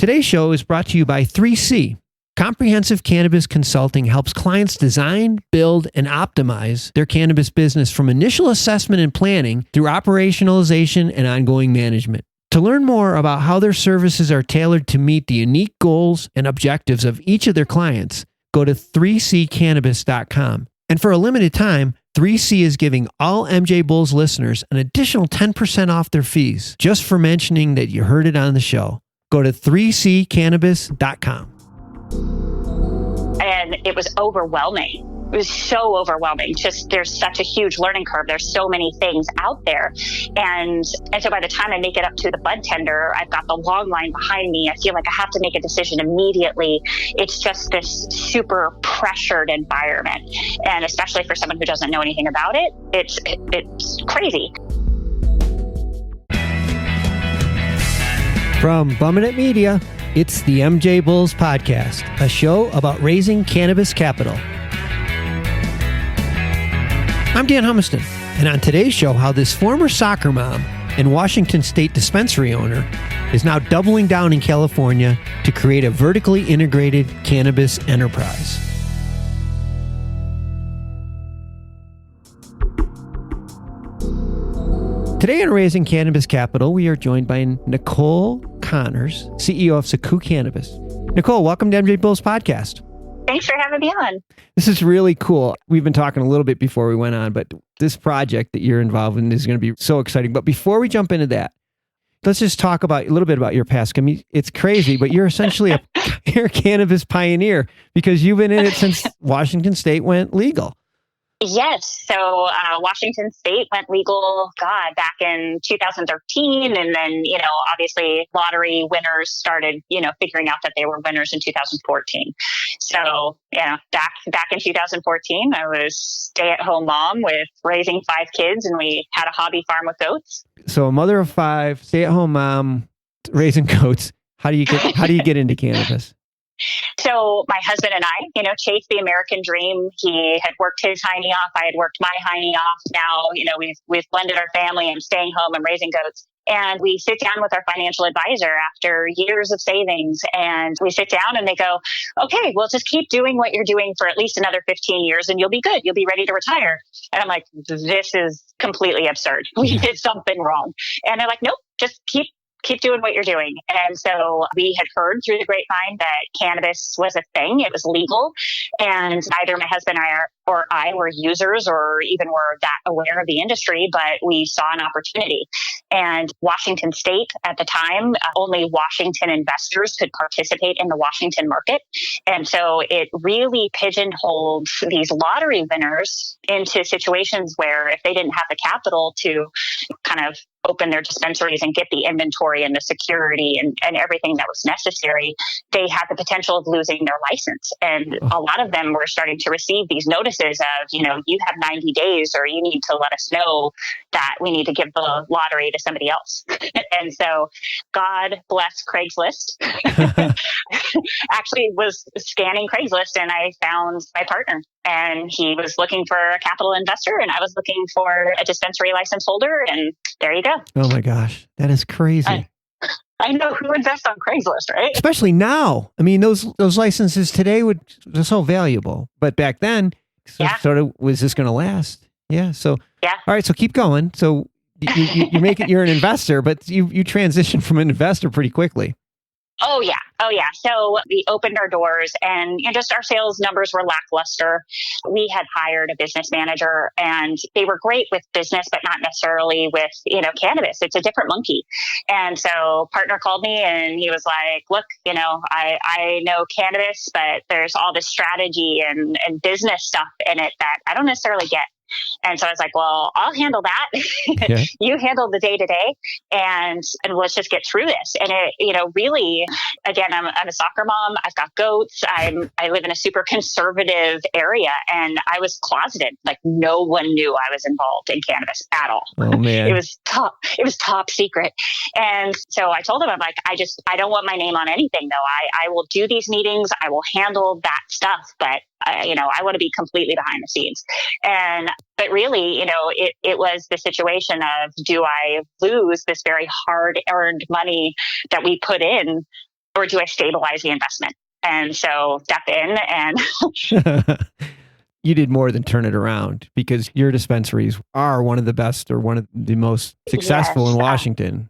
Today's show is brought to you by 3C. Comprehensive Cannabis Consulting helps clients design, build, and optimize their cannabis business from initial assessment and planning through operationalization and ongoing management. To learn more about how their services are tailored to meet the unique goals and objectives of each of their clients, go to 3ccannabis.com. And for a limited time, 3C is giving all MJBulls listeners an additional 10% off their fees just for mentioning that you heard it on the show. Go to 3ccannabis.com. And it was overwhelming. It was so overwhelming. Just there's such a huge learning curve. There's so many things out there. And so by the time I make it up to the bud tender, I've got the long line behind me. I feel like I have to make a decision immediately. It's just this super pressured environment. And especially for someone who doesn't know anything about it, it's crazy. From Bummin' It Media, it's the MJBulls Podcast, a show about raising cannabis capital. I'm Dan Humiston, and on today's show, how this former soccer mom and Washington State dispensary owner is now doubling down in California to create a vertically integrated cannabis enterprise. Today on Raising Cannabis Capital, we are joined by Nicole Connors, CEO of SAKU Cannabis. Nicole, welcome to MJBulls Podcast. Thanks for having me on. This is really cool. We've been talking a little bit before we went on, but this project that you're involved in is going to be so exciting. But before we jump into that, let's just talk about a little bit about your past. I mean, it's crazy, but you're essentially you're a cannabis pioneer because you've been in it since Washington State went legal. Yes. So Washington State went legal, back in 2013. And then, obviously lottery winners started, figuring out that they were winners in 2014. So, back in 2014, I was stay-at-home mom with raising 5 kids, and we had a hobby farm with goats. So a mother of 5, stay-at-home mom, raising goats. How do you get into cannabis? So my husband and I, chased the American dream. He had worked his hiney off. I had worked my hiney off. Now, we've blended our family. I'm staying home. I'm raising goats. And we sit down with our financial advisor after years of savings, and we sit down and they go, okay, well, just keep doing what you're doing for at least another 15 years and you'll be good. You'll be ready to retire. And I'm like, this is completely absurd. We did something wrong. And they're like, nope, just keep doing what you're doing. And so we had heard through the grapevine that cannabis was a thing. It was legal. And neither my husband or I were users or even were that aware of the industry, but we saw an opportunity. And Washington State at the time, only Washington investors could participate in the Washington market. And so it really pigeonholed these lottery winners into situations where if they didn't have the capital to kind of open their dispensaries and get the inventory and the security and everything that was necessary, they had the potential of losing their license. And a lot of them were starting to receive these notices of, you have 90 days or you need to let us know that we need to give the lottery to somebody else. And so God bless Craigslist. Actually was scanning Craigslist and I found my partner. And he was looking for a capital investor and I was looking for a dispensary license holder. And there you go. Oh my gosh, that is crazy. I know who invests on Craigslist, right? Especially now. I mean, those licenses today they're so valuable. But back then, sort of, was this going to last? Yeah. So, yeah. All right. So keep going. So you make it, you're an investor, but you transition from an investor pretty quickly. Oh, yeah. So we opened our doors and just our sales numbers were lackluster. We had hired a business manager and they were great with business, but not necessarily with, cannabis. It's a different monkey. And so partner called me and he was like, look, I know cannabis, but there's all this strategy and business stuff in it that I don't necessarily get. And so I was like, well, I'll handle that. Yeah. You handle the day to day and let's just get through this. And it, really, again, I'm a soccer mom. I've got goats. I live in a super conservative area and I was closeted. Like no one knew I was involved in cannabis at all. Oh man. It was top secret. And so I told him, I'm like, I don't want my name on anything though. I will do these meetings. I will handle that stuff, but I want to be completely behind the scenes. But really, it was the situation of, do I lose this very hard earned money that we put in or do I stabilize the investment? And so step in and you did more than turn it around, because your dispensaries are one of the best, or one of the most successful in Washington.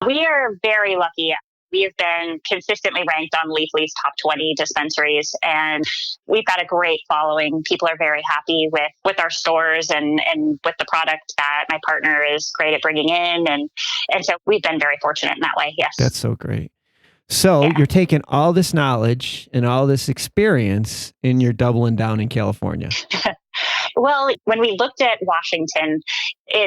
We are very lucky. We have been consistently ranked on Leafly's top 20 dispensaries, and we've got a great following. People are very happy with our stores and with the product that my partner is great at bringing in. And so we've been very fortunate in that way. Yes. That's so great. So you're taking all this knowledge and all this experience and you're doubling down in California. Well, when we looked at Washington,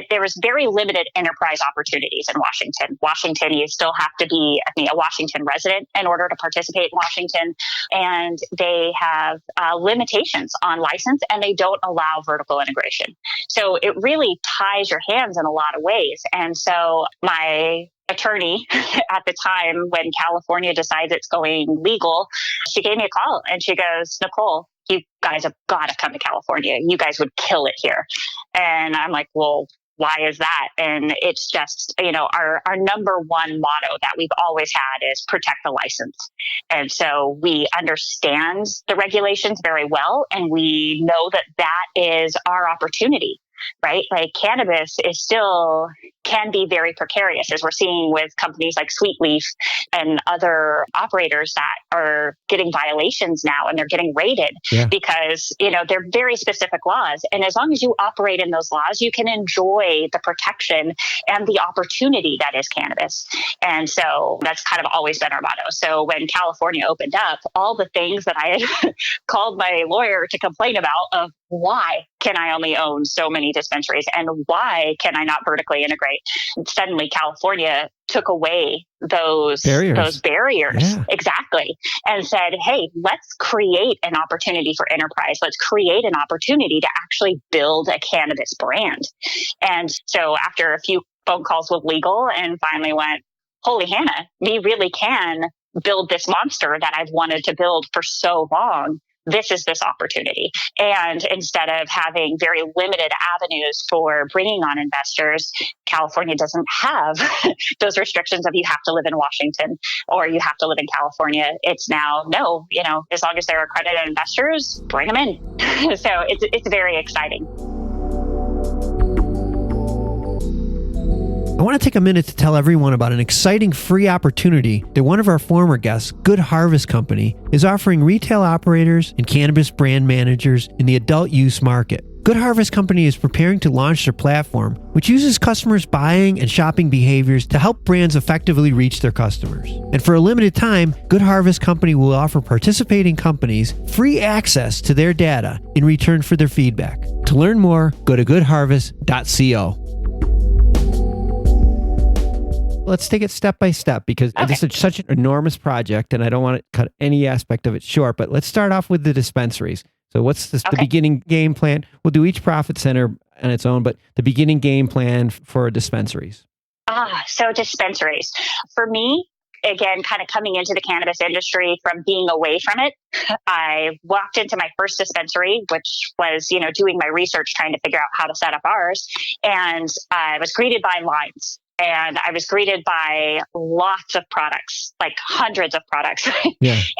there was very limited enterprise opportunities in Washington. Washington, you still have to be a Washington resident in order to participate in Washington. And they have limitations on license, and they don't allow vertical integration. So it really ties your hands in a lot of ways. And so my attorney at the time, when California decides it's going legal, she gave me a call and she goes, "Nicole, you guys have got to come to California. You guys would kill it here." And I'm like, well, why is that? And it's just, our number one motto that we've always had is protect the license. And so we understand the regulations very well, and we know that that is our opportunity. Right? Like cannabis can be very precarious, as we're seeing with companies like Sweet Leaf and other operators that are getting violations now, and they're getting raided because, they're very specific laws. And as long as you operate in those laws, you can enjoy the protection and the opportunity that is cannabis. And so that's kind of always been our motto. So when California opened up, all the things that I had called my lawyer to complain about of why can I only own so many dispensaries and why can I not vertically integrate? Suddenly California took away those barriers. Yeah. Exactly. And said, hey, let's create an opportunity for enterprise. Let's create an opportunity to actually build a cannabis brand. And so after a few phone calls with legal, and finally went, holy Hannah, we really can build this monster that I've wanted to build for so long. This is this opportunity. And instead of having very limited avenues for bringing on investors, California doesn't have those restrictions of you have to live in Washington or you have to live in California. It's now, no, as long as they're accredited investors, bring them in. So it's very exciting. I want to take a minute to tell everyone about an exciting free opportunity that one of our former guests, Good Harvest Company, is offering retail operators and cannabis brand managers in the adult use market. Good Harvest Company is preparing to launch their platform, which uses customers' buying and shopping behaviors to help brands effectively reach their customers. And for a limited time, Good Harvest Company will offer participating companies free access to their data in return for their feedback. To learn more, go to goodharvest.co. Let's take it step by step, because this is such an enormous project and I don't want to cut any aspect of it short, but let's start off with the dispensaries. So what's the beginning game plan? We'll do each profit center on its own, but the beginning game plan for dispensaries. So dispensaries. For me, again, kind of coming into the cannabis industry from being away from it, I walked into my first dispensary, which was, doing my research, trying to figure out how to set up ours. And I was greeted by lines. And I was greeted by lots of products, like hundreds of products,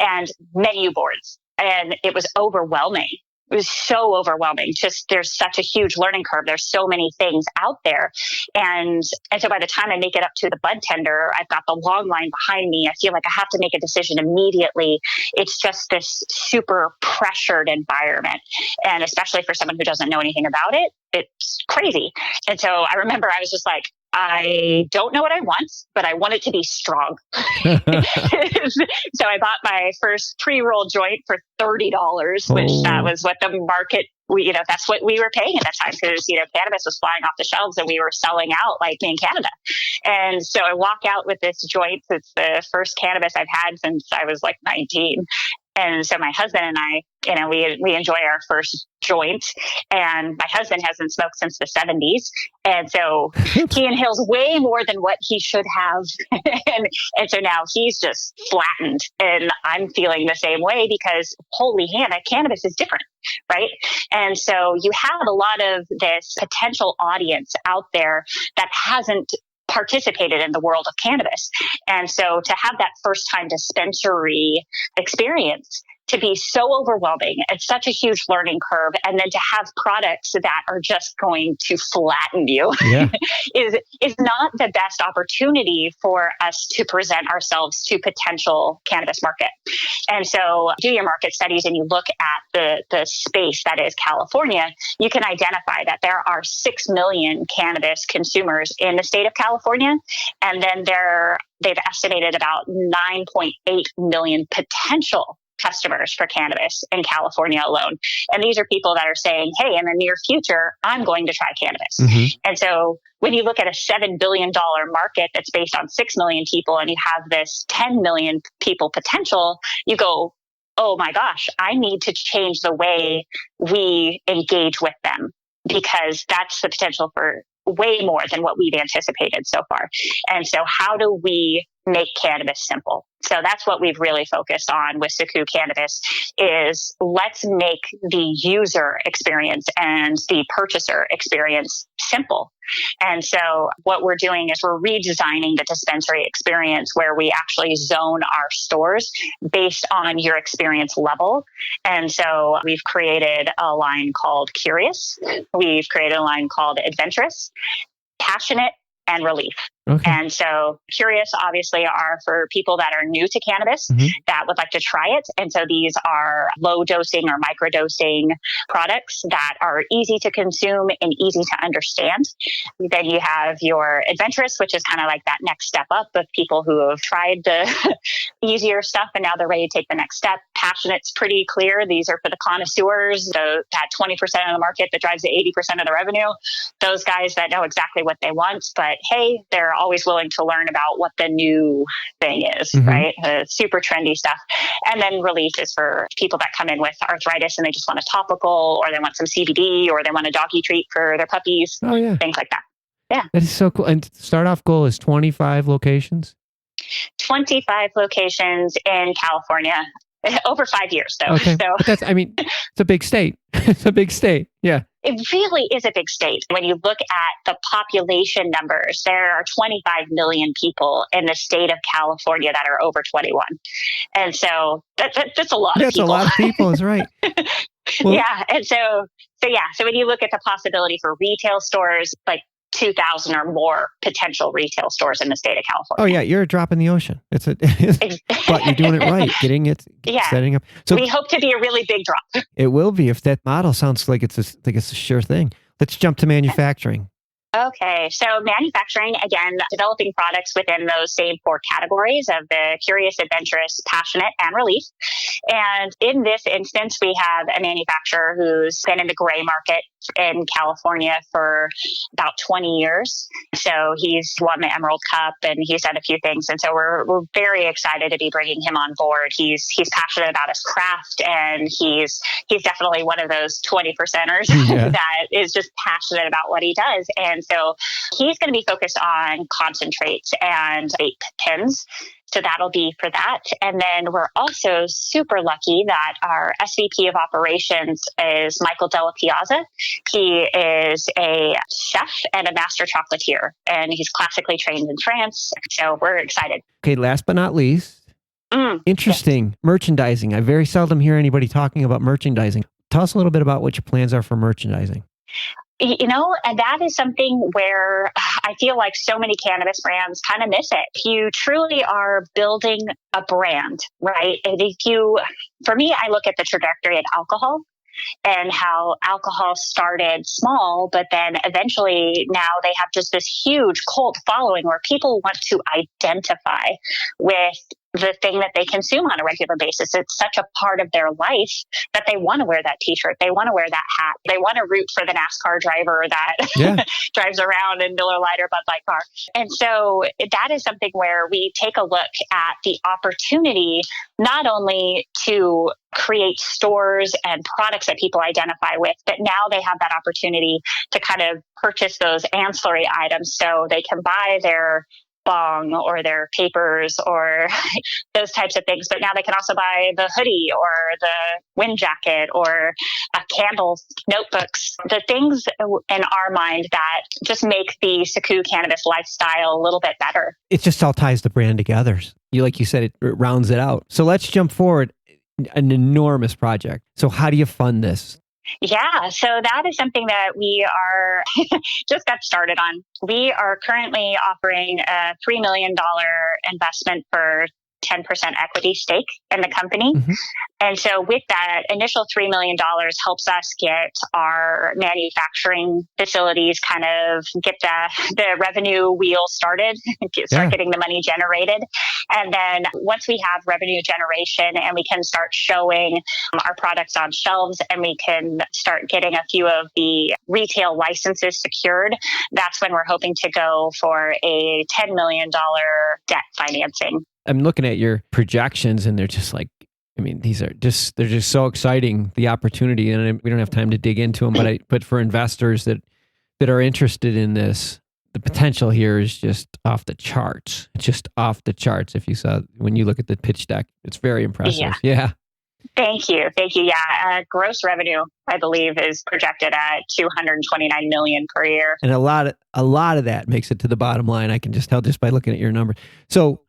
and menu boards. And it was overwhelming. It was so overwhelming. Just there's such a huge learning curve. There's so many things out there. And so by the time I make it up to the bud tender, I've got the long line behind me. I feel like I have to make a decision immediately. It's just this super pressured environment. And especially for someone who doesn't know anything about it, it's crazy. And so I remember I was just like, I don't know what I want, but I want it to be strong. So I bought my first pre-roll joint for $30, which that was what the market, that's what we were paying at that time, because, cannabis was flying off the shelves and we were selling out like in Canada. And so I walk out with this joint. It's the first cannabis I've had since I was like 19. And so my husband and I, we enjoy our first joint, and my husband hasn't smoked since the 70s. And so he inhales way more than what he should have. and so now he's just flattened, and I'm feeling the same way because holy Hannah, cannabis is different. Right. And so you have a lot of this potential audience out there that hasn't participated in the world of cannabis. And so to have that first time dispensary experience to be so overwhelming, it's such a huge learning curve. And then to have products that are just going to flatten you is not the best opportunity for us to present ourselves to potential cannabis market. And so do your market studies and you look at the space that is California, you can identify that there are 6 million cannabis consumers in the state of California. And then they've estimated about 9.8 million potential customers for cannabis in California alone. And these are people that are saying, hey, in the near future, I'm going to try cannabis. Mm-hmm. And so when you look at a $7 billion market that's based on 6 million people and you have this 10 million people potential, you go, oh my gosh, I need to change the way we engage with them because that's the potential for way more than what we've anticipated so far. And so how do we make cannabis simple? So that's what we've really focused on with SAKU Cannabis is let's make the user experience and the purchaser experience simple. And so what we're doing is we're redesigning the dispensary experience where we actually zone our stores based on your experience level. And so we've created a line called Curious. We've created a line called Adventurous, Passionate, and Relief. Okay. And so Curious obviously are for people that are new to cannabis that would like to try it. And so these are low dosing or microdosing products that are easy to consume and easy to understand. Then you have your Adventurous, which is kind of like that next step up of people who have tried the easier stuff and now they're ready to take the next step. Passionate's pretty clear. These are for the connoisseurs, that 20% of the market that drives the 80% of the revenue. Those guys that know exactly what they want, but hey, they're always willing to learn about what the new thing is, right? Super trendy stuff. And then Relief is for people that come in with arthritis and they just want a topical or they want some CBD or they want a doggy treat for their puppies, things like that. Yeah. That is so cool. And start off goal is 25 locations? 25 locations in California. Over 5 years, though. Okay. So, but it's a big state. It's a big state. Yeah. It really is a big state. When you look at the population numbers, there are 25 million people in the state of California that are over 21. And so that's a lot of people. That's a lot of people, is right. Well, yeah. And so when you look at the possibility for retail stores, like 2,000 or more potential retail stores in the state of California. Oh yeah, you're a drop in the ocean. But you're doing it right, setting up. So we hope to be a really big drop. It will be if that model sounds like it's a sure thing. Let's jump to manufacturing. Okay, so manufacturing, again, developing products within those same 4 categories of the Curious, Adventurous, Passionate, and Relief. And in this instance, we have a manufacturer who's been in the gray market in California for about 20 years. So he's won the Emerald Cup and he's done a few things. And so we're very excited to be bringing him on board. He's passionate about his craft and he's definitely one of those 20%ers that is just passionate about what he does. And so he's going to be focused on concentrates and vape pens. So that'll be for that. And then we're also super lucky that our SVP of operations is Michael Della Piazza. He is a chef and a master chocolatier, and he's classically trained in France. So we're excited. Okay, last but not least, interesting, merchandising. I very seldom hear anybody talking about merchandising. Tell us a little bit about what your plans are for merchandising. You know, and that is something where I feel like so many cannabis brands kind of miss it. You truly are building a brand, right? And for me, I look at the trajectory of alcohol and how alcohol started small, but then eventually now they have just this huge cult following where people want to identify with the thing that they consume on a regular basis. It's such a part of their life that they want to wear that t-shirt. They want to wear that hat. They want to root for the NASCAR driver that drives around in Miller Lite or Bud Light car. And so that is something where we take a look at the opportunity, not only to create stores and products that people identify with, but now they have that opportunity to kind of purchase those ancillary items so they can buy their bong or their papers or those types of things. But now they can also buy the hoodie or the wind jacket or candles, notebooks, the things in our mind that just make the SAKU Cannabis lifestyle a little bit better. It just all ties the brand together. Like you said, it rounds it out. So let's jump forward. An enormous project. So how do you fund this? Yeah, so that is something that we are just got started on. We are currently offering a $3 million investment for 10% equity stake in the company. Mm-hmm. And so with that initial $3 million helps us get our manufacturing facilities kind of get the revenue wheel started, start getting the money generated. And then once we have revenue generation and we can start showing our products on shelves and we can start getting a few of the retail licenses secured, that's when we're hoping to go for a $10 million debt financing. I'm looking at your projections and they're just like, I mean, they're just so exciting, the opportunity, and we don't have time to dig into them, but for investors that are interested in this, the potential here is just off the charts. It's just off the charts. If you saw, when you look at the pitch deck, it's very impressive. Yeah. Thank you. Yeah. Gross revenue, I believe, is projected at $229 million per year. And a lot of that makes it to the bottom line. I can just tell just by looking at your numbers. So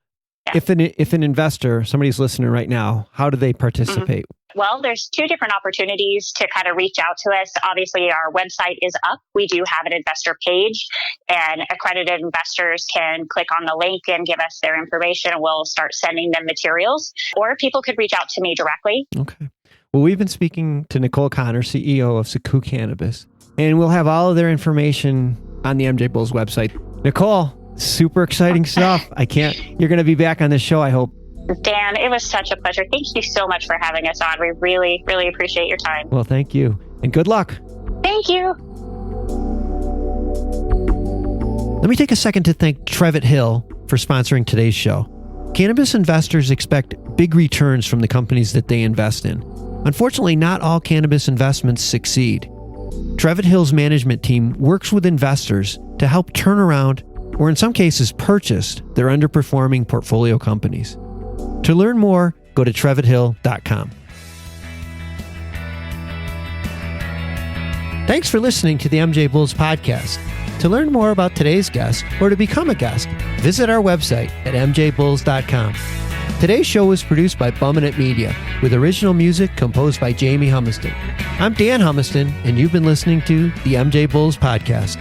if an investor, somebody's listening right now, how do they participate? Mm-hmm. Well, there's two different opportunities to kind of reach out to us. Obviously, our website is up. We do have an investor page, and accredited investors can click on the link and give us their information, and we'll start sending them materials. Or people could reach out to me directly. Okay. Well, we've been speaking to Nicole Connor, CEO of SAKU Cannabis, and we'll have all of their information on the MJBulls website. Nicole, super exciting stuff. You're going to be back on this show, I hope. Dan, it was such a pleasure. Thank you so much for having us on. We really, really appreciate your time. Well, thank you. And good luck. Thank you. Let me take a second to thank Trevitt Hill for sponsoring today's show. Cannabis investors expect big returns from the companies that they invest in. Unfortunately, not all cannabis investments succeed. Trevitt Hill's management team works with investors to help turn around, or in some cases purchase, their underperforming portfolio companies. To learn more, go to trevitthill.com. Thanks for listening to the MJBulls podcast. To learn more about today's guest or to become a guest, visit our website at MJBulls.com. Today's show was produced by Bumminit Media with original music composed by Jamie Humiston. I'm Dan Humiston, and you've been listening to the MJBulls podcast.